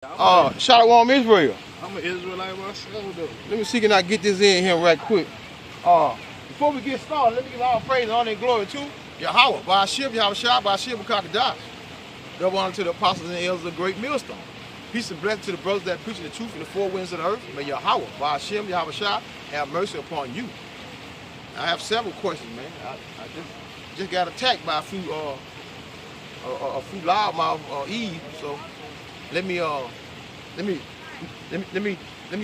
Shalom Israel. I'm an Israelite myself, though. Let me see, can I get this in here right quick? Before we get started, let me give all praise, honor, and glory to Yahweh, by Hashem, Yahweh Shah, by Hashem, Kakadash. Double honor to the apostles and the elders of the great millstone. Peace and blessing to the brothers that preach the truth in the four winds of the earth. May Yahweh, by Hashem, Yahweh Shah, have mercy upon you. I have several questions, man. I just got attacked by a few loudmouth Eve, so let me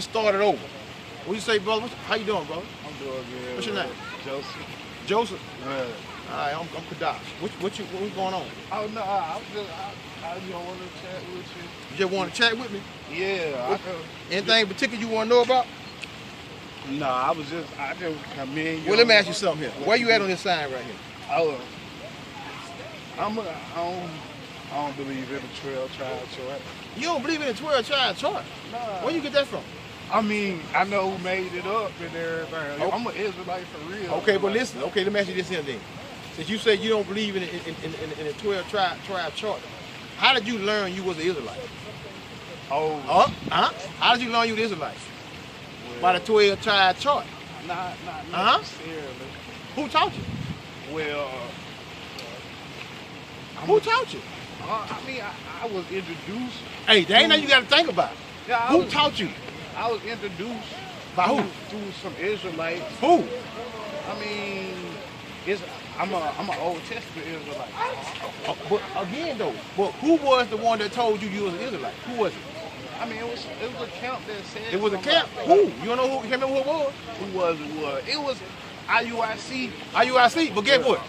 start it over. What you say, brother? How you doing, brother? I'm doing good. What's your name? Joseph. Joseph. Yeah. All right, I'm Kadash. What's going on? Oh no, I just want to chat with you. You just want to chat with me? Yeah. Anything in particular you want to know about? No, I just come in. Well, let me ask you something here. Where you at on this sign right here? Oh, I don't believe in the 12 tribe chart. You don't believe in the 12 tribe chart? Nah. Where you get that from? I mean, I know who made it up and everything. Oh. I'm an Israelite for real. Okay, but listen. Okay, let me ask you this here then. Since you say you don't believe in the 12 tribe chart, how did you learn you was an Israelite? Oh. How did you learn you was an Israelite? Well, By the 12 tribe chart. Not necessarily. Who taught you? Well, Who taught you? I mean, I was introduced. Hey, that ain't nothing you got to think about. Yeah, Who taught you? I was introduced By who? through some Israelites. Who? I mean, I'm an Old Testament Israelite. But again, though, but who was the one that told you was an Israelite? Who was it? I mean, it was a camp that said. It was a camp. Who? You don't know who? You can't remember who it was? Who was it? It was IUIC. IUIC. But guess what?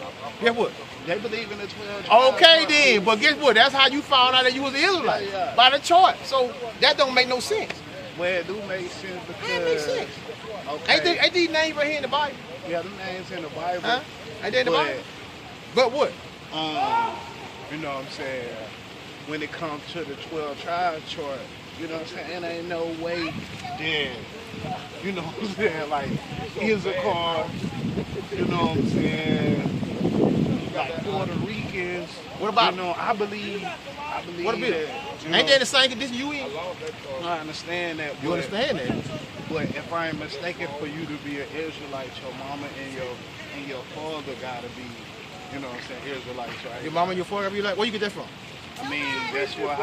Guess what? They believe in the 12. Okay then, but guess what? That's how you found out that you was an Israelite. Yeah. By the chart. So that don't make no sense. Well, it do make sense because. It makes sense. Okay. Ain't these names right here in the Bible? Yeah, the names in the Bible. Huh? Ain't they in the Bible? But what? You know what I'm saying? When it comes to the 12 tribe chart, you know what I'm saying? Ain't no way then. You know what I'm saying? Like Issachar, you know what I'm saying? Like Puerto Ricans. What about? You know, I believe What about? that. Ain't they in the same condition you in? I understand that. You understand that? But if I ain't mistaken, for you to be an Israelite, your mama and your father gotta be, you know what I'm saying, Israelites, right? Your mama and your father be like, where you get that from? I mean, that's what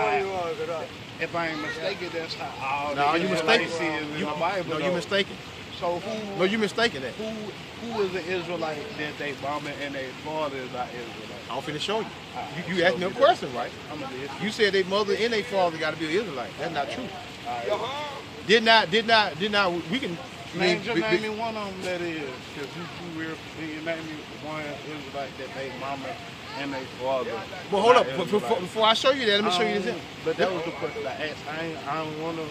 if I ain't mistaken, that's how all No, the you Israelites mistaken. is in the Bible. No, though. you mistaken. So who? No, you mistaken that. Who is an Israelite that they mama and their father is not Israelite? I'm finna show you. You asked me a question, right? I'm gonna do it. You said their mother and their father got to be an Israelite. That's not true. Right. Did not. We can. Name me one of them that is, because you name me one Israelite that they mama and their father. Well, hold up. Before I show you that, let me show you this. But that was the question I asked. I want to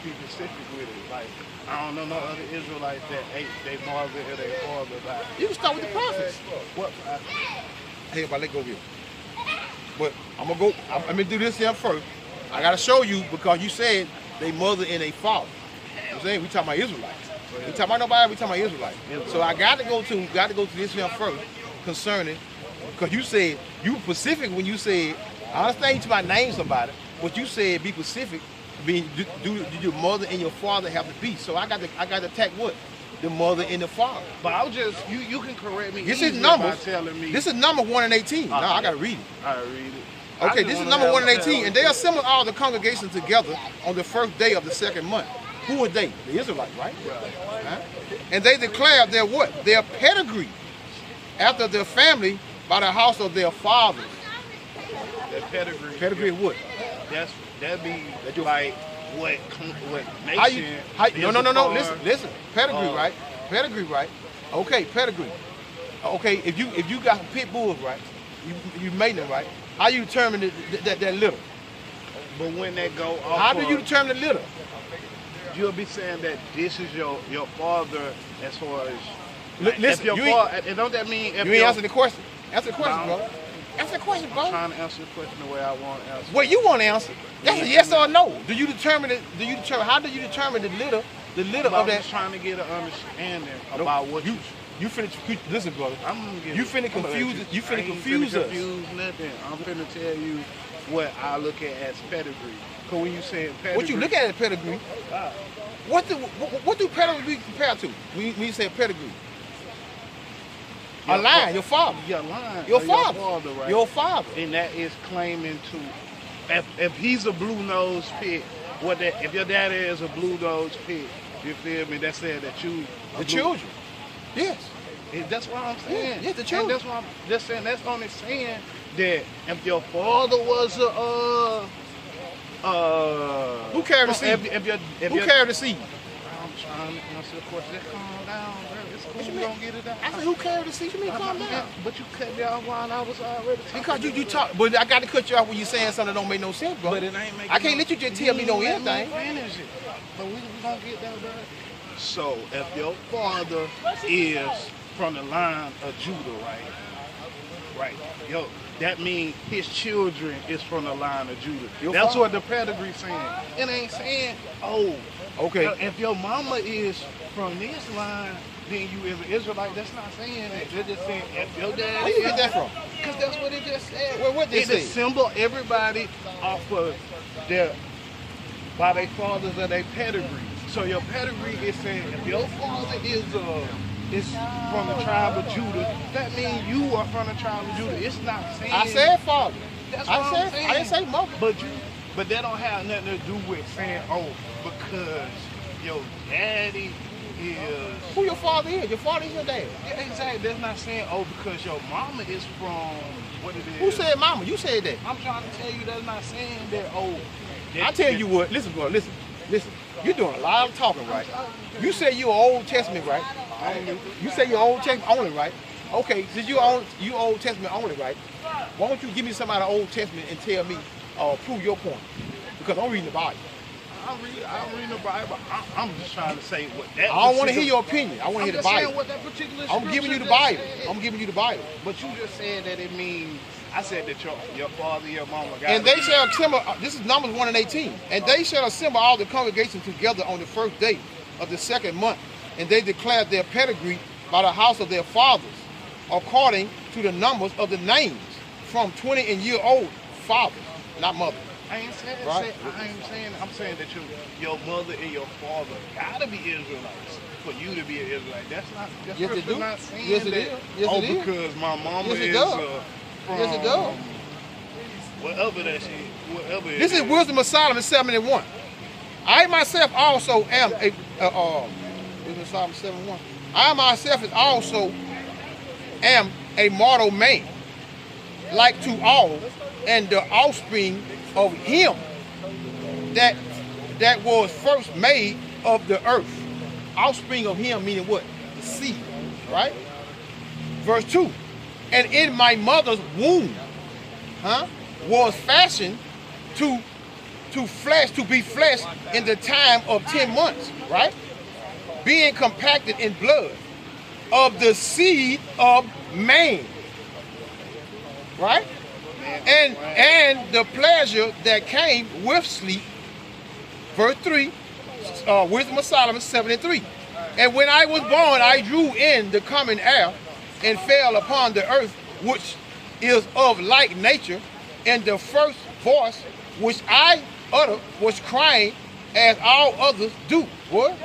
be specific with it. Like, I don't know no other Israelites that ate their mother and their father. Like, You can start with the prophets. what? Hey, everybody, let go here. But I'm gonna go. Let me do this here first. I gotta show you because you said they mother and they father. You know what I'm saying? We talking about Israelites. We talking about nobody. We talking about Israelites. So I got to go to this here first concerning because you said you were specific when you said I understand you talking about name somebody, but you said be specific. Being do your mother and your father have to be? So I got to attack what? The mother and the father. But I'll just you can correct me. This is easily numbers. by telling me. This is number 1 and 18. Now I gotta read it. I read it. Okay, this is number 1 and 18, and they assembled all the congregations together on the first day of the second month. Who are they? The Israelites, right? Huh? And they declared their what? Their pedigree after their family by the house of their fathers. Their pedigree. Pedigree of what? That'd be like what nation? No. Listen. Pedigree, right? Pedigree, right? Okay, pedigree. Okay, if you got pit bulls, right? You made them, right? How you determine that litter? But when they go off, How do you determine the litter? You'll be saying that this is your father as far as. Listen, if your father, don't that mean if you ain't answering the question? Answer the question, No. bro. Answer the question, bro. I'm trying to answer the question the way I want to answer. What you want to answer? That's a yes or no. Do you determine it? How do you determine the litter I'm of that? just trying to get an understanding about what you. You finna listen, brother. I'm gonna You finna confuse us. You finna confuse us. Confuse nothing. I'm finna tell you what I look at as pedigree. Because when you say pedigree, What you look at pedigree? What do pedigree compare to when you say pedigree? A line, your father. Your line. Your or father. Your father, right? Your father. And that is claiming to, if he's a blue nose pig, if your daddy is a blue nose pig, you feel me? That's saying that you The children. Yes. That's what I'm saying. Yeah, the children. And that's what I'm just saying. That's only saying that if your father was who carried the seed? Who carried the seed? I'm trying to answer the question. Just calm down, bro. It's cool. We're gonna get it down. I said, who carried the seed? You mean calm down? But you cut me off while I was already talking. Because you talk, but I got to cut you off when you're saying something that don't make no sense, bro. But it ain't making I can't let you just tell me no anything. Finish it. But we gonna get that, bro. So if your father is from the line of Judah, right? Yo, that means his children is from the line of Judah. That's what the pedigree saying. It ain't saying, oh, okay. If your mama is from this line, then you is an Israelite. That's not saying that. They're just saying if your dad. Where you get that from? Because that's what it just said. Well, what they say? It assemble everybody off of by their fathers or their pedigree. So your pedigree is saying if your father is from the tribe of Judah, that means you are from the tribe of Judah. It's not saying. I said father. That's what I'm saying. I didn't say mother. But that don't have nothing to do with saying, oh, because your daddy is. Who your father is? Your father is your dad. Yeah, exactly. That's not saying, oh, because your mama is from what it is. Who said mama? You said that. I'm trying to tell you that's not saying that, oh. I tell you what, listen, bro, listen. You're doing a lot of talking, right? You say you're Old Testament, right? You say you're Old Testament only, right? Okay, since you Old Testament only, right? Why don't you give me some out of Old Testament and tell me, prove your point? Because I'm reading the Bible. I'm reading the Bible. I'm just trying to say what that. I don't want to hear your opinion. I want to hear the Bible. Saying what that particular I'm giving you the Bible. I'm giving you the Bible. But you just said that it means. I said that your father, your mama got. And they shall assemble. This is Numbers 1:18. And they shall assemble all the congregation together on the first day of the second month, and they declared their pedigree by the house of their fathers, according to the numbers of the names, from 20 and year old fathers, not mothers. I ain't saying. Right? I ain't saying. I'm saying that your mother and your father gotta be Israelites for you to be an Israelite. That's not. That's yes, it do. Not saying yes, it that. is. Yes, oh, it is. Because my mama yes, it is. Does. Yes, it does. Whatever that shit. Whatever. This is Wisdom of Solomon 7:1. I myself also am a Wisdom of Solomon 7:1. I myself is also am a mortal man, like to all, and the offspring of him that was first made of the earth. Offspring of him meaning what? The seed, right? Verse 2. And in my mother's womb, was fashioned to be flesh in the time of 10 months, right? Being compacted in blood of the seed of man, right? And the pleasure that came with sleep. Verse 3, Wisdom of Solomon 7:3. And when I was born, I drew in the common air and fell upon the earth, which is of like nature, and the first voice which I uttered was crying as all others do. What?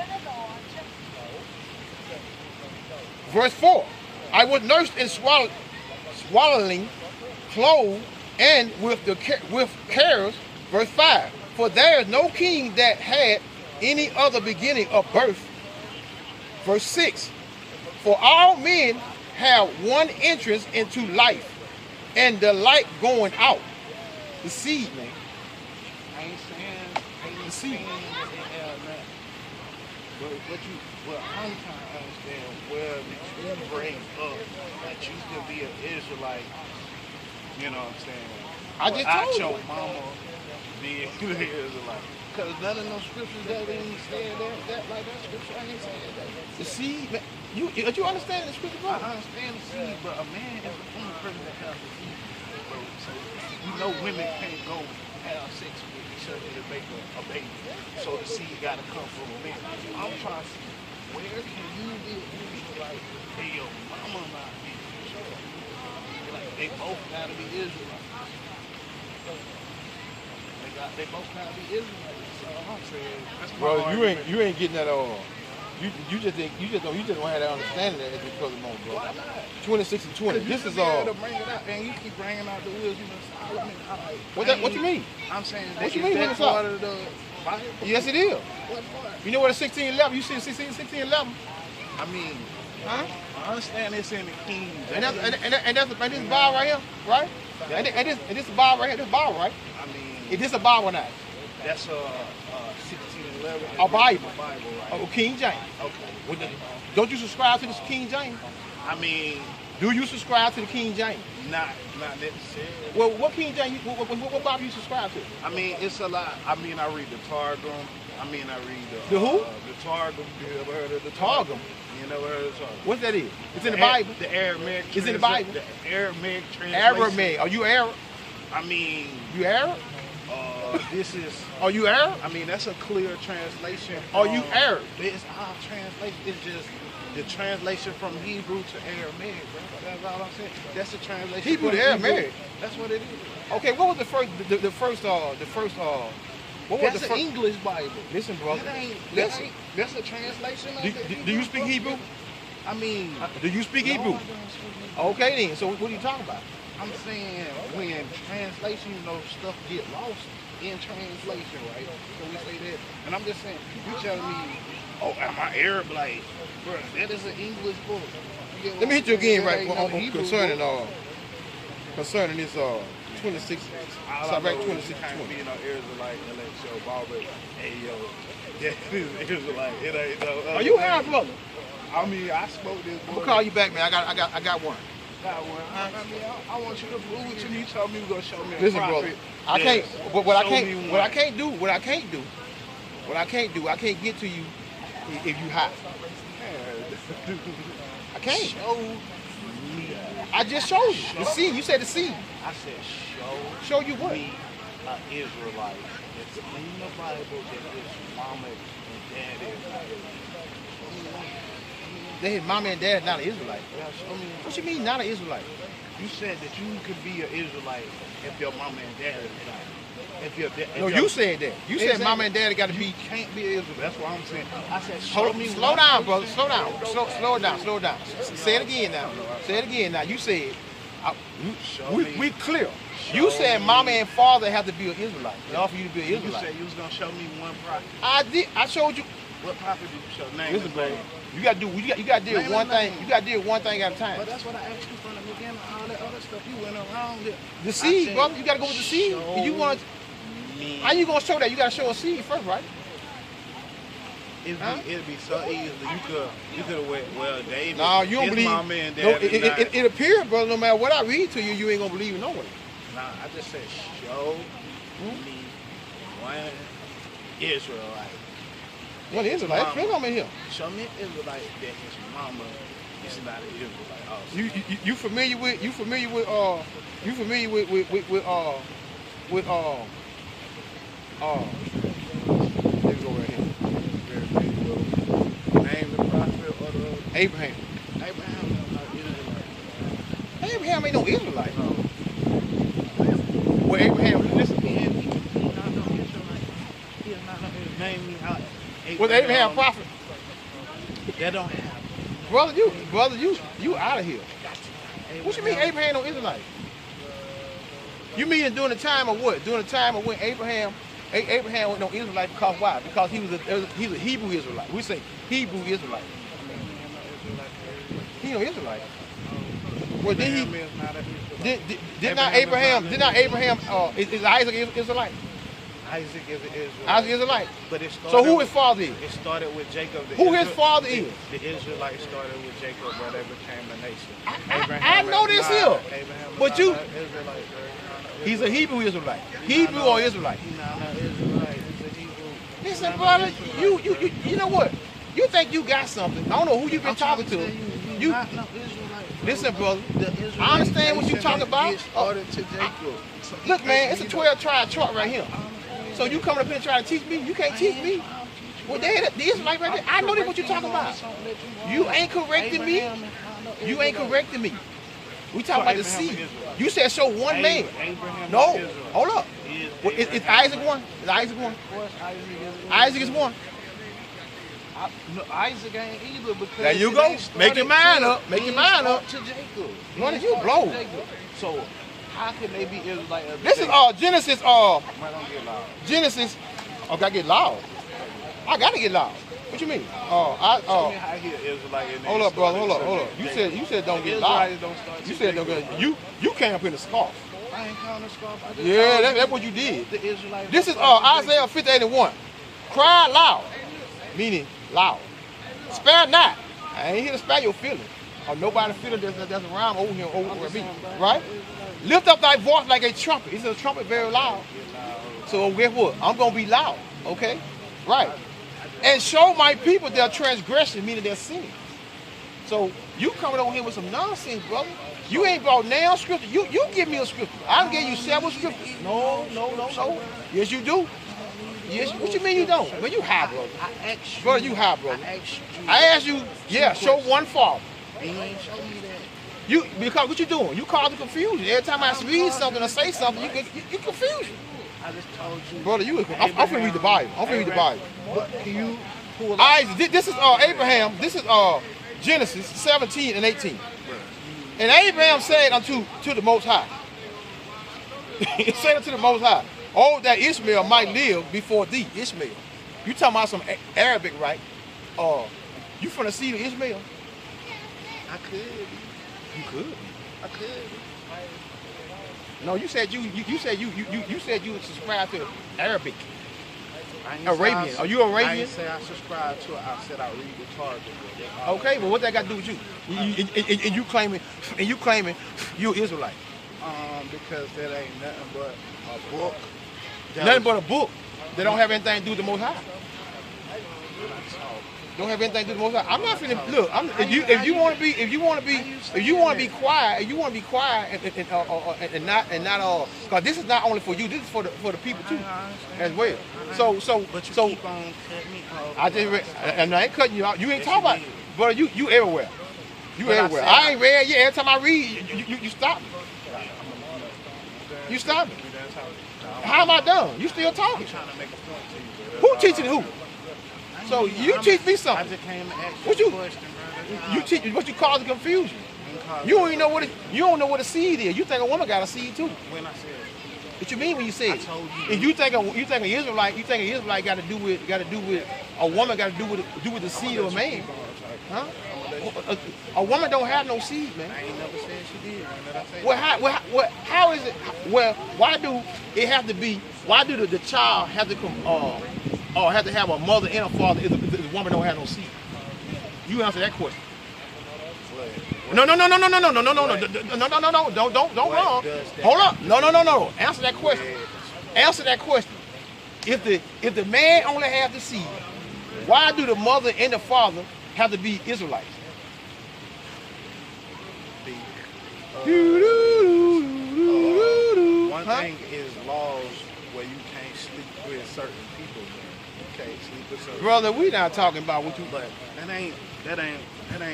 Verse 4. I was nursed and swallowing, clothed, and with cares. Verse 5. For there is no king that had any other beginning of birth. Verse 6. For all men have one entrance into life, and the light going out. The seed, man. I ain't saying the seed. But I'm trying to understand where did you bring up that you could be an Israelite? You know what I'm saying? I just told your mama being an Israelite. Because none of those scriptures that ain't saying that like that scripture ain't saying that. The seed, man. You understand the scripture, bro? I understand the seed, but a man is the only person that has the seed. So you know women can't go have sex with each other to make a baby. So the seed got to come from a man. I'm trying to see where can you be an Israelite and your mama not be Israelite? Like they both got to be Israelites. They both gotta be Israelites. So I'm saying that's my Bro, argument. you ain't getting that you just don't have that understanding that it's because of more, bro. Why not? 26 and 20. This is all. To bring it out, and you keep bringing out the wisdom of Solomon. What you mean? I'm saying that What you mean when that it's part up? of the Bible. Yes, it is. What part? You know what a 16:11? You see 16:11? I mean, Huh? I understand it's in the King And James. that's this Bible right here, right? And this Bible right here, this Bible, right? I mean, Is this a Bible or not? that's 1611. A Bible. Right? Oh, King James. Okay. Don't you subscribe to the King James? I mean, Do you subscribe to the King James? not necessarily. Well, what King James? What Bible you subscribe to? I mean, it's a lot. I mean, I read the Targum. I mean, I read The who? The Targum. You ever heard of the Targum. You never heard of the Targum? What that is? It's in the Bible. The Aramaic. It's in the Bible. The Aramaic translation. Aramaic. Are you Arab? I mean, You Arab? this is. Are you Arab? I mean, that's a clear translation. Are you Arab? It's our translation. It's just the translation from Hebrew to Aramaic, bro. That's all I'm saying. That's the translation. Hebrew from to Aramaic. That's what it is. Okay, what was the first? What was That's the an first? English Bible. Listen, brother. Listen. That's a translation of it. Do you speak Hebrew? I mean, Do you speak no, Hebrew? I don't speak Hebrew. Okay then. So what are you talking about? I'm saying when translation, stuff get lost in translation, right? So we say that, and I'm just saying, you telling me, oh, am I Arab? Like, bro, that is an English book. You get what Let me hit you I'm saying? again, That right? ain't no Hebrew Concerning book. concerning this 26. All So I back know is 26 you can't 20. be no Israelite and let your ball, but hey yo, that is Israelite. It ain't no. Are you Arab, brother? I mean, I spoke this. I'm gonna call you back, man. I got one. I mean, I want you to prove it to me. You told me you were gonna show me a Listen, prophet. brother. I can't. But what I Show can't. me What I one. can't do. What I can't do. What I can't do. I can't get to you if you hot. I can't. Show me. I just showed you the seed. You said the seed. I said, Show you what? me an Israelite that's in the Bible that his mama and dad is not Israelite. That his mama and dad not an Israelite. Yeah, show me. What you mean not an Israelite? You said that you could be an Israelite if your mama and dad is not. If your dad. No, you said that. You said Exactly. mama and daddy got to You be. can't be an Israelite. That's what I'm saying. I said, show Hold me. slow one down, person. brother. Slow down. Slow it down. Slow it down. Say it again now. Say it again now. You said. We clear. You said mama and father have to be an Israelite. In order for you to be an You Israelite. said you was gonna show me one prophet. I did. I showed you. What prophet did you show? Name Listen, his bro. name. You gotta do. You gotta deal with Name one his thing. name. You gotta deal with one thing at a time. But that's what I asked you from the beginning. All that other stuff you went around with. The I seed, said, brother. You gotta go with the seed. show You want? me. How you gonna show that? You gotta show a seed first, right? It'd be so easy. You could have went, well, David. No, you don't his believe. mama and No, dad is not. it appears, brother. No matter what I read to you, you ain't gonna believe it no way. Nah, I just said, show me one Israelite. What is it like? Mama. Bring them in here. Show me an Israelite that his mama is not an Israelite also. You familiar with? You familiar with? You familiar with? Let me go right here. Name the prophet or the Abraham. Abraham is not Israelite. Abraham ain't no Israelite. Well, Abraham, listen. He is not no Israelite. He is not no Israelite. Name me how Was Abraham a prophet? That don't happen. Brother, you out of here. What you mean Abraham no Israelite? You mean during the time of what? During the time of when Abraham was no Israelite because why? Because he was a Hebrew Israelite. We say Hebrew Israelite. He no Israelite. Well, did he? Did not Abraham? Is Isaac Israelite? Isaac is an Israelite. Isaac Israelite. But it started So who with- his father is? It started with Jacob. Who his father is? The Israelites started with Jacob, where they became a nation. I know this here. Abraham is But not you- an Israelite, bro. He's a Hebrew Israelite. Hebrew or Israelite? He's not an Israelite. He's a Hebrew. Listen, brother, you know what? You think you got something. I don't know who you've been I'm trying talking to to. tell you, You not no Israelite, bro. listen, brother. The Israelite I understand what you're nation talking about. It started to Jacob. So he Look, man, can't it's a be 12 tribe chart right here. So you coming up here and trying to teach me? You can't teach me. Well, the Israelite right there. I know that's what you're talking about. You ain't correcting me. You ain't correcting me. We talking about the seed. You said show one man. Abraham No, is Israelite. hold up. He is Well, is Isaac one? Is Isaac one? Of course, Isaac is one. Isaac is one. No, Isaac ain't either because There you it go. ain't started Make your mind to- up. Make it your ain't mind up. start to Jacob. It Brother, ain't you start blow. to Jacob. So how can they be Israelite? This is Genesis. Man, don't get loud. Genesis. Oh, gotta get loud. I gotta get loud. What you mean? Tell me how he an Israelite and Hold they up, brother. started Hold up. to You said don't get Israelites loud. don't start You to said don't Jacob. get. You came up in a scarf. I ain't calling a scarf. I just Yeah, told you that's what you did. The Israelites. This is don't start to Isaiah 58:1. Cry loud, meaning loud. Spare not. I ain't here to spare your feelings. Or nobody feeling that's around over here over me. Right? Lift up thy voice like a trumpet. He said a trumpet very loud. So guess what? I'm gonna be loud. Okay? Right. And show my people their transgression, meaning their sin. So you coming over here with some nonsense, brother. You ain't brought now scripture. You give me a scripture. I gave you several scriptures. No. Yes, you do. Yes. What you mean you don't? Man, you high, brother. I asked you. Brother, you high, brother. I asked you. I asked you, yeah, show one father. And you ain't show me that. Because what you doing? You causing confusion. Every time I read something or say something, you confusion. I just told you. Brother, I'm finna read the Bible. I'm finna read the Bible. But can you pull up? Isaac, this is Abraham. This is Genesis 17 and 18. And Abraham said unto the Most High. He said unto the Most High, oh, that Ishmael might live before thee. Ishmael. You talking about some Arabic, right? You from the seed of Ishmael? I could. You could. I could. No, you said you said you would subscribe to Arabic. I ain't say Arabian. I- Are you I Arabian? didn't say I subscribe to it. I said I read the Targum. Okay, but what that got to do with you? And you claiming you're Israelite. Because that ain't nothing but a book. Nothing but a book that don't have anything to do with the Most High. Don't have anything to do with the Most High. I'm not finna look. If you want to be quiet and not because this is not only for you. This is for the people too, as well. So But you keep on cutting me off. and I ain't cutting you out. You ain't talking about, brother. You everywhere. You But I everywhere. said- I ain't read yet. Every time I read, you stop me. You stop me. How am I done? You still talking? I'm trying to make a point to you. Who teaching who? So you teach me I something. just came to ask What you you- a question, brother. You teach what you call the confusion. You don't even know what you don't know what a seed is. You think a woman got a seed too. When I said, What you mean when you say I it? told you. If you think an Israelite got to do with a woman got to do with the seed of a man, huh? A woman don't have no seed, man. I ain't never said she did. When did I say Well, how is it? Well, why do it have to be? Why do the child have to come? Have to have a mother and a father if the woman don't have no seed? You answer that question. No. Don't wrong. Hold up. No. Answer that question. Answer that question. If the man only has the seed, why do the mother and the father have to be Israelites? One thing is laws where you can't sleep with certain people, man. You can't sleep with certain Brother, we not talking about what you. But that ain't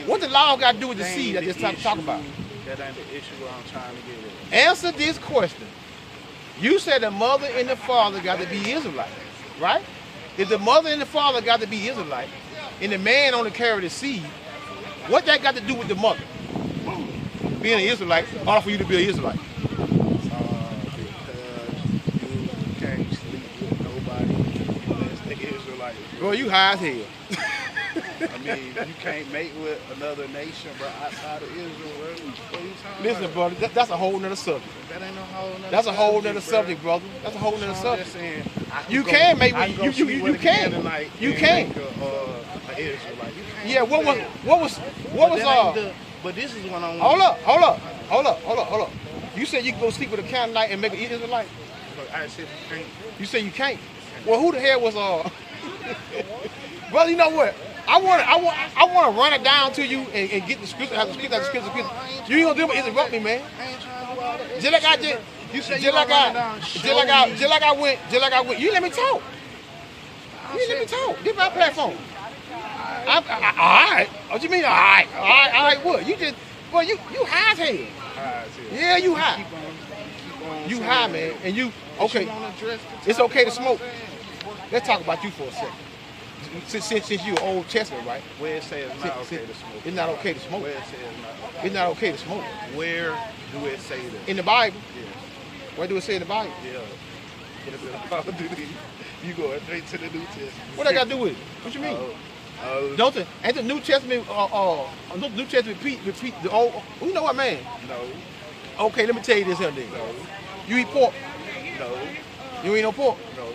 What the law got to do with the that seed that ain't this the talk about? issue. That ain't the issue I'm trying to get at. Answer this question. You said the mother and the father got to be Israelite, right? If the mother and the father got to be Israelite, and the man only carry the seed, what that got to do with the mother? Being an Israelite, or for you to be an Israelite? Because you can't sleep with nobody unless they Israelite. Bro, you high as hell. I mean, you can't mate with another nation, but outside of Israel, what are you talking Listen, about? brother, that's a whole nother subject. That ain't no whole nother That's a whole nother bro. subject, brother. That's a whole nother So I'm just subject. saying, I You go- can make I with- go you sleep can. with a man tonight You and can. make a Israelite. You can't Yeah, do that. what was But this is what I'm. Hold up. You said you can go sleep with a Canaanite and make an Israelite? I said you can't. You say you can't. Well, who the hell was brother? You know what? I want to run it down to you and get the scripture. Have the scripture. You ain't gonna do it. Interrupt me, man. I ain't trying to do all that. Just like I did. You said Just you like gonna run it down. just like I went. You let me talk. You let me talk. This my platform. All right. What you mean? All right. What? You just, well, you high as hell. Yeah, you high. Keep on You saying high, that. man, and Okay. You wanna address the It's okay to topic, smoke. what I'm saying? Let's talk about you for a second. Since you're Old Testament, right? Where it says it's not okay to smoke. It's not okay to smoke. Where it says not. It's not okay to smoke. Where do it say that? In the Bible. Yeah. Where do it say in the Bible? Yeah. You go straight to the New Testament. What I got to do with it? What you mean? Don't it? Ain't the New Testament? New Testament repeat the old. You know what, man? No. Okay, let me tell you this here, then. No. You eat pork? No. You eat no pork? No.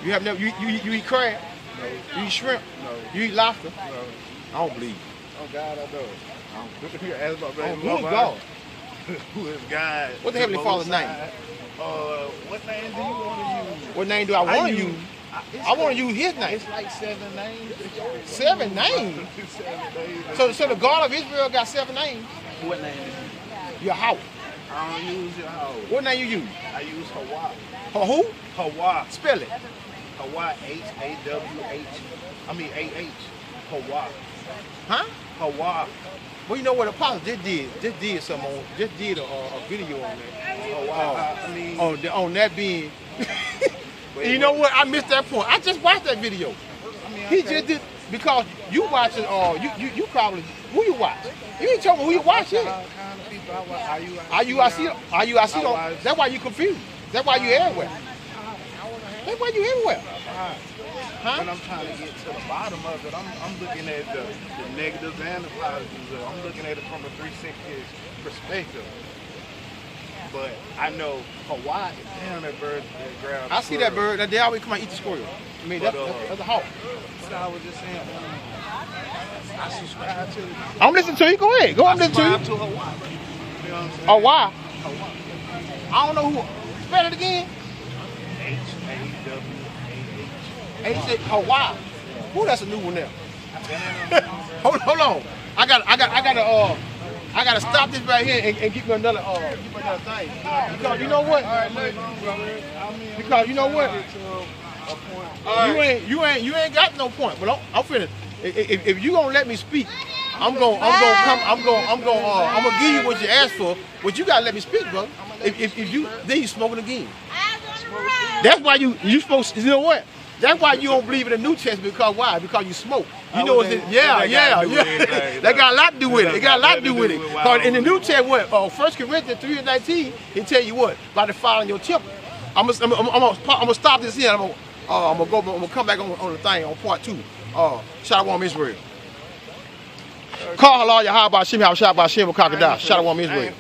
You have never. You eat crab? No. You eat shrimp? No. You eat lobster? No. I don't believe. Oh God, I know. You ask my baby. Who is God? Who is God? What's the Heavenly Father's name? What name do you want to use? What name do I want to use? I want to use His name. It's like 7 names. 7 names. 7 names. So the God of Israel got 7 names. What name? Yahweh. I don't use Yahweh. What name you use? I use Hawa. Who? Hawa. Spell it. Hawa. H-A-W-H. I mean A-H. Hawa. Huh? Hawa. Well, you know what? Apostle just did something on, just did a video on that. Hawa. I mean. On that being. You know what? I missed that point. I just watched that video. He just did because you watching. You probably who you watch. You ain't told me who you watch yet. Are you? I see. That's why you confused. That's why you everywhere. That's why you everywhere. Huh? When I'm trying to get to the bottom of it, I'm looking at the negatives and the positives. I'm looking at it from a 360 perspective. But I know Hawaii, damn that bird that grabbed. I see that bird. They always come and eat the squirrel. I mean, that's a hawk. So I was just saying, I subscribe to. I'm listening to you. Go ahead. Go on, listen to you. To Hawaii. You know what I'm saying? Oh, why? Hawaii. I don't know who. Spell it again. H-A-W-A-H. Hawaii. Who? That's a new one there. Hold on. I gotta stop this right here and give me another thing. Because you know what? Because you know what? You ain't got no point. But I'm finished. If you gonna let me speak, I'm gonna give you what you asked for. But you gotta let me speak, brother. If you then you smoking again. That's why you supposed. You know what? That's why you don't believe in the New Testament. Because why? Because you smoke. You know it's yeah. That got a lot to do with it. It got a lot to do with it. Because in the New Testament, 1 Corinthians 3:19, it tell you what about the fire in your temple. I'm gonna stop this here. I'm gonna come back on the thing on part 2. Shalom Israel. Call Allah Yahweh Shem Yahweh Shem Kakada. Shalom Israel.